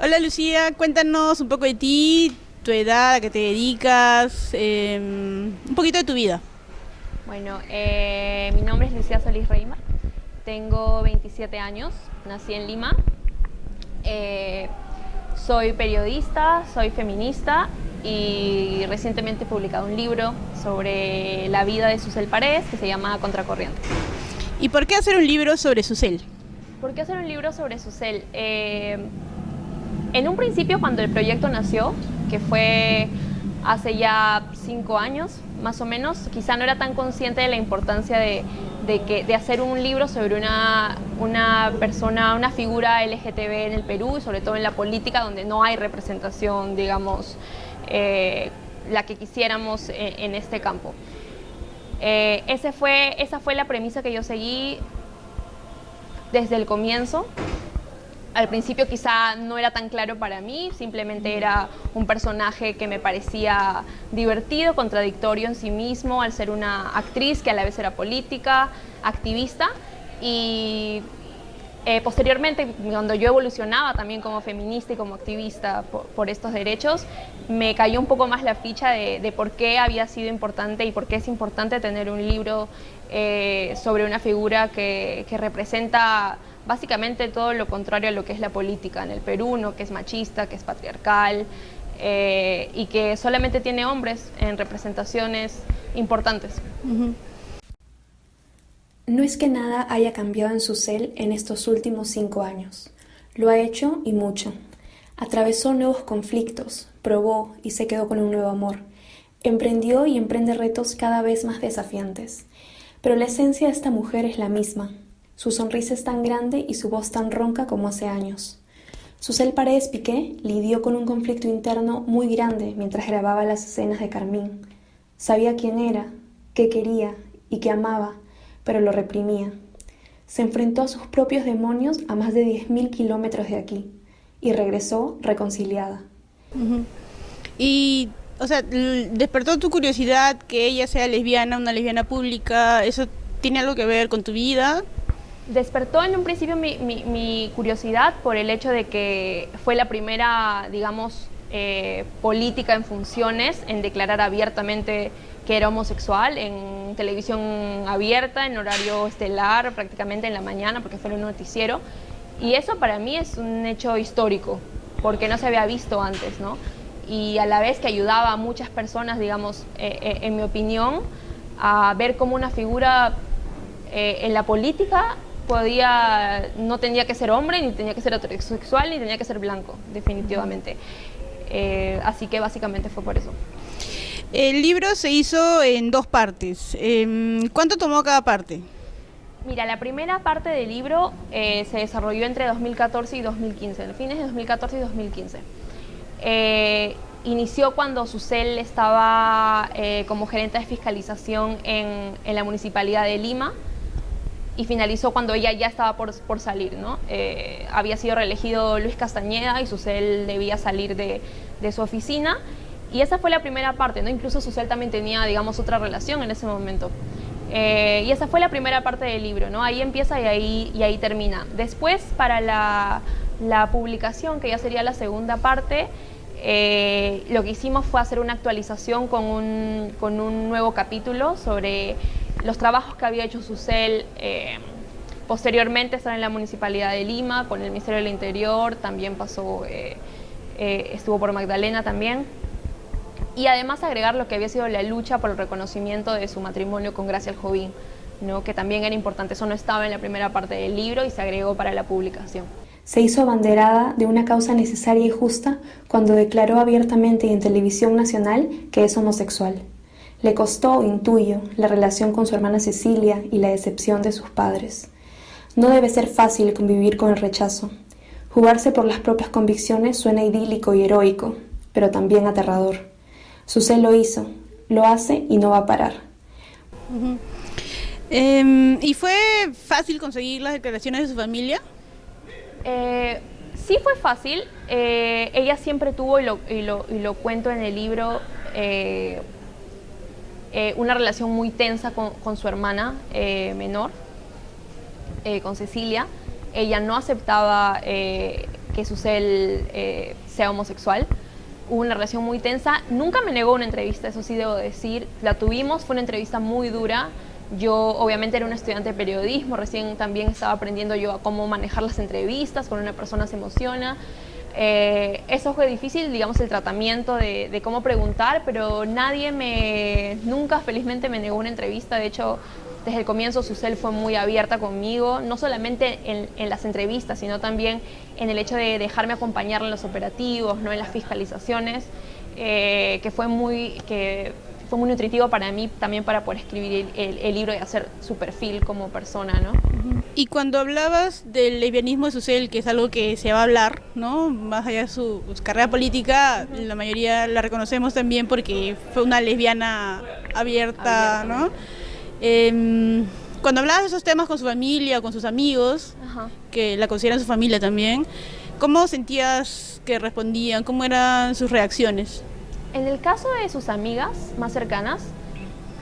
Hola Lucía, cuéntanos un poco de ti, tu edad, a qué te dedicas, un poquito de tu vida. Bueno, mi nombre es Lucía Solís Reima, tengo 27 años, nací en Lima, eh, soy periodista, soy feminista y recientemente he publicado un libro sobre la vida de Susel Paredes que se llama Contracorriente. ¿Y por qué hacer un libro sobre Susel? ¿Por qué hacer un libro sobre Susel? En un principio, cuando el proyecto nació, que fue hace ya 5 años, más o menos, quizá no era tan consciente de la importancia de hacer un libro sobre una persona, una figura LGTB en el Perú y sobre todo en la política, donde no hay representación, digamos, la que quisiéramos en este campo. Esa fue la premisa que yo seguí desde el comienzo. Al principio quizá no era tan claro para mí, simplemente era un personaje que me parecía divertido, contradictorio en sí mismo, al ser una actriz que a la vez era política, activista, y posteriormente, cuando yo evolucionaba también como feminista y como activista por estos derechos, me cayó un poco más la ficha de por qué había sido importante y por qué es importante tener un libro sobre una figura que representa básicamente todo lo contrario a lo que es la política en el Perú, ¿no? Que es machista, que es patriarcal y que solamente tiene hombres en representaciones importantes. No es que nada haya cambiado en Susel en estos últimos 5 años. Lo ha hecho y mucho. Atravesó nuevos conflictos, probó y se quedó con un nuevo amor. Emprendió y emprende retos cada vez más desafiantes. Pero la esencia de esta mujer es la misma. Su sonrisa es tan grande y su voz tan ronca como hace años. Susel Paredes Piqué lidió con un conflicto interno muy grande mientras grababa las escenas de Carmín. Sabía quién era, qué quería y qué amaba, pero lo reprimía. Se enfrentó a sus propios demonios a más de 10.000 kilómetros de aquí y regresó reconciliada. Y, o sea, despertó tu curiosidad que ella sea lesbiana, una lesbiana pública, ¿eso tiene algo que ver con tu vida? Despertó en un principio mi curiosidad por el hecho de que fue la primera, digamos, política en funciones en declarar abiertamente que era homosexual en televisión abierta, en horario estelar, prácticamente en la mañana, porque fue en un noticiero. Y eso para mí es un hecho histórico, porque no se había visto antes, ¿no? Y a la vez que ayudaba a muchas personas, digamos, en mi opinión, a ver cómo una figura en la política no tenía que ser hombre, ni tenía que ser heterosexual, ni tenía que ser blanco, definitivamente. Así que básicamente fue por eso. El libro se hizo en dos partes. ¿Cuánto tomó cada parte? Mira, la primera parte del libro se desarrolló entre 2014 y 2015, en fines de 2014 y 2015. Inició cuando Susel estaba como gerente de fiscalización en la Municipalidad de Lima y finalizó cuando ella ya estaba por salir, ¿no? Había sido reelegido Luis Castañeda y Susel debía salir de su oficina. Y esa fue la primera parte, ¿no? Incluso Susel también tenía, digamos, otra relación en ese momento. Y esa fue la primera parte del libro, ¿no? Ahí empieza y ahí termina. Después, para la publicación, que ya sería la segunda parte, lo que hicimos fue hacer una actualización con un nuevo capítulo sobre los trabajos que había hecho Susel. Posteriormente estar en la Municipalidad de Lima, con el Ministerio del Interior, también estuvo por Magdalena también. Y además agregar lo que había sido la lucha por el reconocimiento de su matrimonio con Gracia Aljovín, ¿no? Que también era importante. Eso no estaba en la primera parte del libro y se agregó para la publicación. Se hizo abanderada de una causa necesaria y justa cuando declaró abiertamente y en televisión nacional que es homosexual. Le costó, intuyo, la relación con su hermana Cecilia y la decepción de sus padres. No debe ser fácil convivir con el rechazo. Jugarse por las propias convicciones suena idílico y heroico, pero también aterrador. Susel lo hizo, lo hace y no va a parar. ¿Y fue fácil conseguir las declaraciones de su familia? Sí fue fácil. Ella siempre tuvo, y lo cuento en el libro, una relación muy tensa con su hermana menor, con Cecilia. Ella no aceptaba que Susel sea homosexual. Hubo una relación muy tensa. Nunca me negó una entrevista, eso sí debo decir. La tuvimos, fue una entrevista muy dura. Yo obviamente era una estudiante de periodismo, recién también estaba aprendiendo yo a cómo manejar las entrevistas, cuando una persona se emociona. Eso fue difícil, digamos, el tratamiento de cómo preguntar, pero nunca felizmente me negó una entrevista. De hecho, desde el comienzo Susel fue muy abierta conmigo, no solamente en las entrevistas, sino también en el hecho de dejarme acompañarla en los operativos, ¿no? En las fiscalizaciones, que fue muy nutritivo para mí también para poder escribir el libro y hacer su perfil como persona, ¿no? Y cuando hablabas del lesbianismo de Susel, que es algo que se va a hablar, ¿no? Más allá de su carrera política, la mayoría la reconocemos también porque fue una lesbiana abierta, ¿no? Cuando hablabas de esos temas con su familia o con sus amigos, que la consideran su familia también, ¿cómo sentías que respondían? ¿Cómo eran sus reacciones? En el caso de sus amigas más cercanas,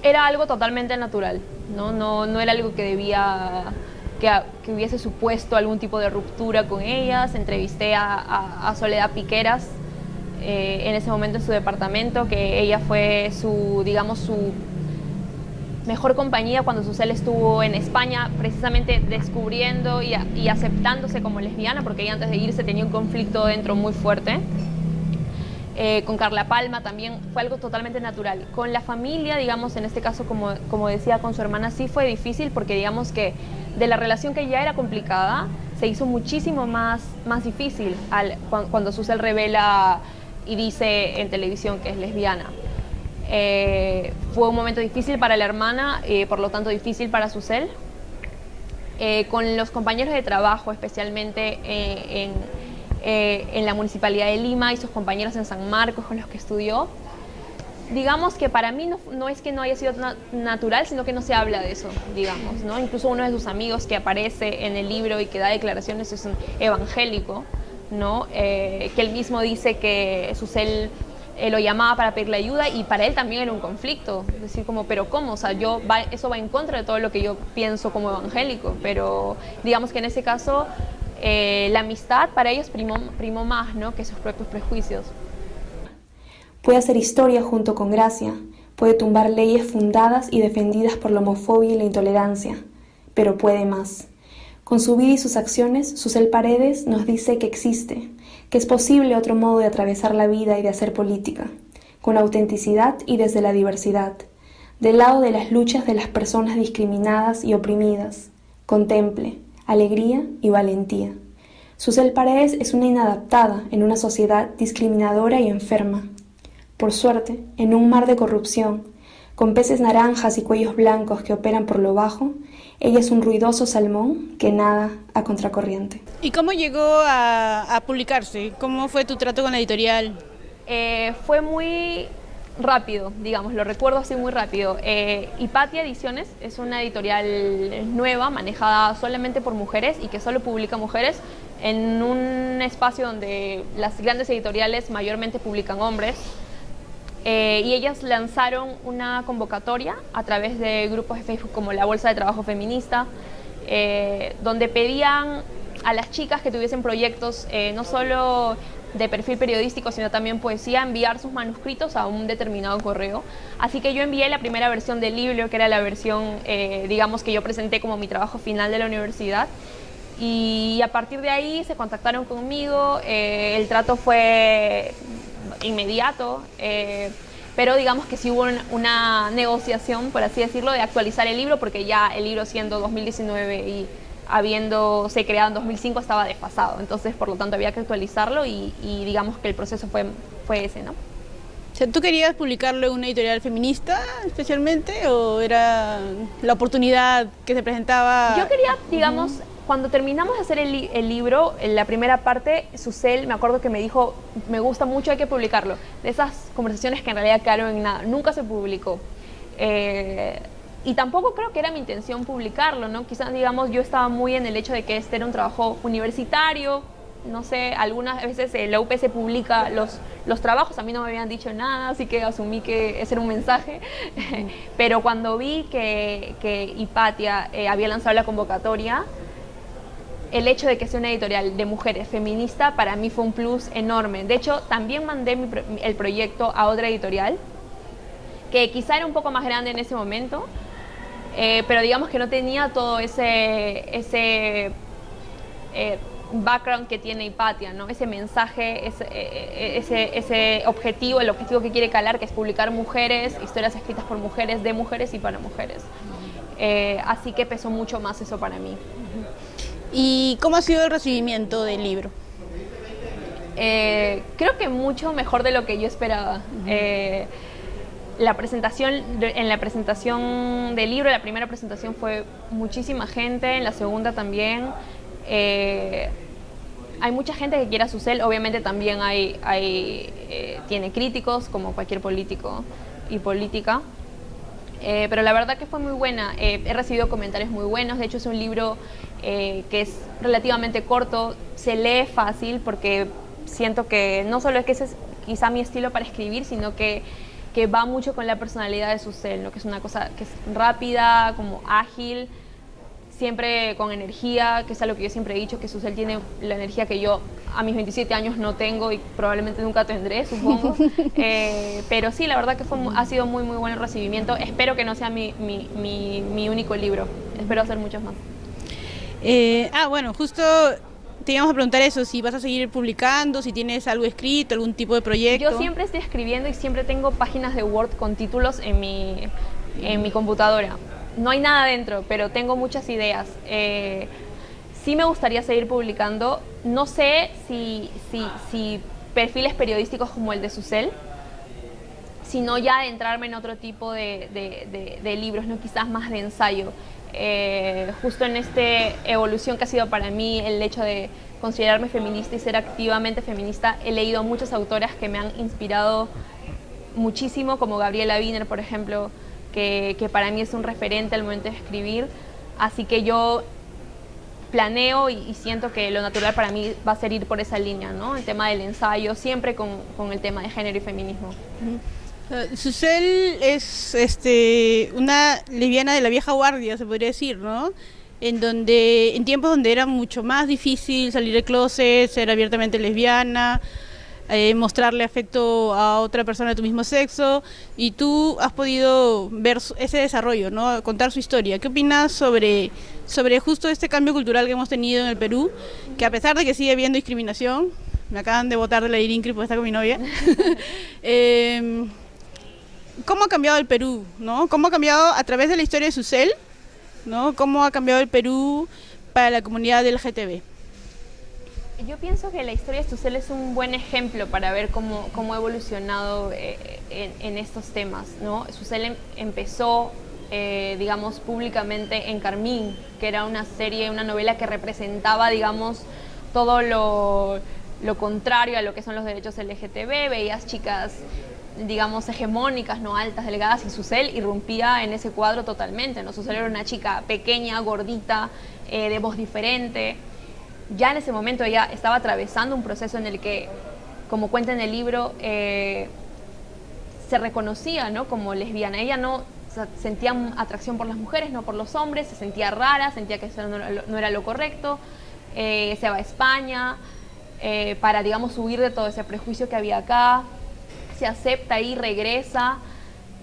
era algo totalmente natural, ¿no? No era algo que que hubiese supuesto algún tipo de ruptura con ellas. Entrevisté a Soledad Piqueras en ese momento en su departamento, que ella fue su mejor compañía cuando Susel estuvo en España, precisamente descubriendo y aceptándose como lesbiana, porque ella antes de irse tenía un conflicto dentro muy fuerte. Con Carla Palma también fue algo totalmente natural. Con la familia, digamos, en este caso, como decía, con su hermana, sí fue difícil, porque digamos que de la relación que ya era complicada, se hizo muchísimo más difícil cuando Susel revela y dice en televisión que es lesbiana. Fue un momento difícil para la hermana, por lo tanto difícil para Susel. Con los compañeros de trabajo, especialmente en la Municipalidad de Lima y sus compañeros en San Marcos con los que estudió, digamos que para mí no es que no haya sido natural, sino que no se habla de eso, digamos, ¿no? Incluso uno de sus amigos que aparece en el libro y que da declaraciones es un evangélico, ¿no? Que él mismo dice que Susel lo llamaba para pedirle ayuda, y para él también era un conflicto, es decir, pero ¿cómo? O sea, eso va en contra de todo lo que yo pienso como evangélico, pero digamos que en ese caso la amistad para ellos primó más, ¿no? Que sus propios prejuicios. Puede hacer historia junto con Gracia, puede tumbar leyes fundadas y defendidas por la homofobia y la intolerancia, pero puede más. Con su vida y sus acciones, Susel Paredes nos dice que existe, que es posible otro modo de atravesar la vida y de hacer política, con autenticidad y desde la diversidad, del lado de las luchas de las personas discriminadas y oprimidas, con temple, alegría y valentía. Susel Paredes es una inadaptada en una sociedad discriminadora y enferma. Por suerte, en un mar de corrupción, con peces naranjas y cuellos blancos que operan por lo bajo, ella es un ruidoso salmón que nada a contracorriente. ¿Y cómo llegó a publicarse? ¿Cómo fue tu trato con la editorial? Fue muy rápido, digamos, lo recuerdo así muy rápido. Hipatia Ediciones es una editorial nueva, manejada solamente por mujeres y que solo publica mujeres, en un espacio donde las grandes editoriales mayormente publican hombres. Y ellas lanzaron una convocatoria a través de grupos de Facebook como la Bolsa de Trabajo Feminista, donde pedían a las chicas que tuviesen proyectos no solo de perfil periodístico, sino también poesía, enviar sus manuscritos a un determinado correo. Así que yo envié la primera versión del libro, que era la versión, digamos, que yo presenté como mi trabajo final de la universidad. Y a partir de ahí se contactaron conmigo, el trato fue inmediato, pero digamos que sí hubo una negociación, por así decirlo, de actualizar el libro, porque ya el libro, siendo 2019 y habiéndose creado en 2005, estaba desfasado. Entonces, por lo tanto, había que actualizarlo y digamos que el proceso fue ese, ¿no? O sea, ¿tú querías publicarlo en una editorial feminista especialmente, o era la oportunidad que se presentaba? Yo quería, digamos, cuando terminamos de hacer el libro, en la primera parte, Susel, me acuerdo que me dijo, me gusta mucho, hay que publicarlo. De esas conversaciones que en realidad quedaron en nada, nunca se publicó. Y tampoco creo que era mi intención publicarlo, ¿no? Quizás, digamos, yo estaba muy en el hecho de que este era un trabajo universitario, no sé, algunas veces la UPC publica los trabajos, a mí no me habían dicho nada, así que asumí que ese era un mensaje. Pero cuando vi que Hipatia había lanzado la convocatoria, el hecho de que sea una editorial de mujeres feminista para mí fue un plus enorme. De hecho, también mandé el proyecto a otra editorial, que quizá era un poco más grande en ese momento, pero digamos que no tenía todo ese background que tiene Hipatia, ¿no? Ese mensaje, ese objetivo, el objetivo que quiere calar, que es publicar mujeres, historias escritas por mujeres, de mujeres y para mujeres. Así que pesó mucho más eso para mí. ¿Y cómo ha sido el recibimiento del libro? Creo que mucho mejor de lo que yo esperaba. En la presentación del libro, la primera presentación fue muchísima gente, en la segunda también. Hay mucha gente que quiere a Susel, obviamente también tiene críticos, como cualquier político y política. Pero la verdad que fue muy buena. He recibido comentarios muy buenos. De hecho, es un libro que es relativamente corto, se lee fácil, porque siento que no solo es que ese es quizá mi estilo para escribir, sino que va mucho con la personalidad de Susel, ¿no? Que es una cosa que es rápida, como ágil, siempre con energía, que es algo que yo siempre he dicho, que Susel tiene la energía que yo a mis 27 años no tengo y probablemente nunca tendré, supongo. Pero sí, la verdad que ha sido muy, muy buen el recibimiento. Espero que no sea mi único libro, espero hacer muchos más. Bueno, justo te íbamos a preguntar eso, si vas a seguir publicando, si tienes algo escrito, algún tipo de proyecto. Yo siempre estoy escribiendo y siempre tengo páginas de Word con títulos en mi computadora. No hay nada dentro, pero tengo muchas ideas. Sí me gustaría seguir publicando. No sé si perfiles periodísticos como el de Susel, sino ya adentrarme en otro tipo de libros, ¿no? Quizás más de ensayo. Justo en esta evolución que ha sido para mí el hecho de considerarme feminista y ser activamente feminista, he leído muchas autoras que me han inspirado muchísimo, como Gabriela Wiener, por ejemplo, que para mí es un referente al momento de escribir. Así que yo planeo y siento que lo natural para mí va a ser ir por esa línea, ¿no? El tema del ensayo, siempre con el tema de género y feminismo. Susel es una lesbiana de la vieja guardia, se podría decir, ¿no? En tiempos donde era mucho más difícil salir del closet, ser abiertamente lesbiana, mostrarle afecto a otra persona de tu mismo sexo, y tú has podido ver ese desarrollo, ¿no? Contar su historia. ¿Qué opinas sobre justo este cambio cultural que hemos tenido en el Perú, que a pesar de que sigue habiendo discriminación, me acaban de botar de la IRINCRI porque está con mi novia, ¿cómo ha cambiado el Perú, ¿no? ¿Cómo ha cambiado a través de la historia de Susel, ¿no? ¿Cómo ha cambiado el Perú para la comunidad del LGTB? Yo pienso que la historia de Susel es un buen ejemplo para ver cómo ha evolucionado en estos temas, ¿no? Susel empezó, digamos, públicamente en Carmín, que era una novela que representaba, digamos, todo lo contrario a lo que son los derechos LGTB. Veías chicas, digamos, hegemónicas, no altas, delgadas, y Susel irrumpía en ese cuadro totalmente, ¿no? Susel era una chica pequeña, gordita, de voz diferente. Ya en ese momento ella estaba atravesando un proceso en el que, como cuenta en el libro, se reconocía, ¿no?, como lesbiana. Ella no sentía atracción por las mujeres, no por los hombres, se sentía rara, sentía que eso no era lo correcto. Se va a España para, digamos, huir de todo ese prejuicio que había acá. Se acepta y regresa.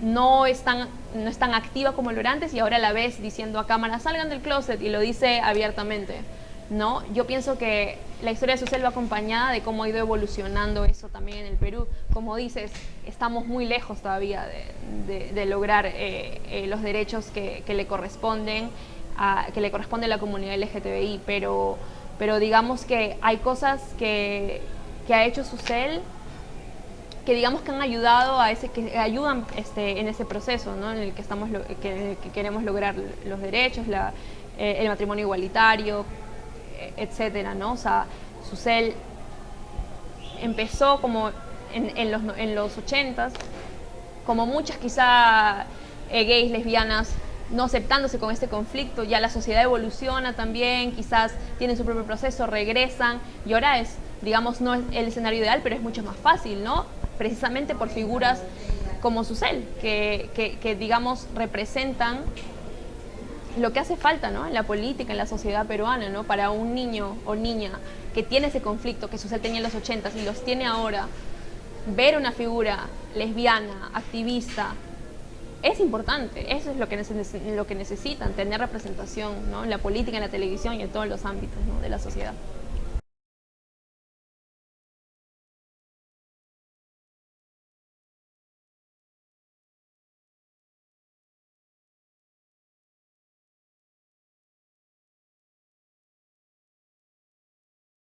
No es tan activa como lo era antes, y ahora la ves diciendo a cámara, salgan del closet, y lo dice abiertamente, ¿no? Yo pienso que la historia de Susel va acompañada de cómo ha ido evolucionando eso también en el Perú. Como dices, estamos muy lejos todavía de lograr los derechos que le corresponden a la comunidad LGTBI, pero digamos que hay cosas que ha hecho Susel que, digamos, que han ayudado que ayudan en ese proceso, ¿no?, en el que queremos lograr los derechos, el matrimonio igualitario, etcétera, ¿no? O sea, Susel empezó como en los 80s, como muchas quizá gays, lesbianas, no aceptándose con este conflicto. Ya la sociedad evoluciona también, quizás tienen su propio proceso, regresan, y ahora es, digamos, no es el escenario ideal, pero es mucho más fácil, ¿no? Precisamente por figuras como Susel, que digamos, representan lo que hace falta, ¿no?, en la política, en la sociedad peruana, ¿no?, para un niño o niña que tiene ese conflicto que Susel tenía en los 80s y los tiene ahora, ver una figura lesbiana, activista, es importante. Eso es lo que necesitan, tener representación, ¿no?, en la política, en la televisión y en todos los ámbitos, ¿no?, de la sociedad.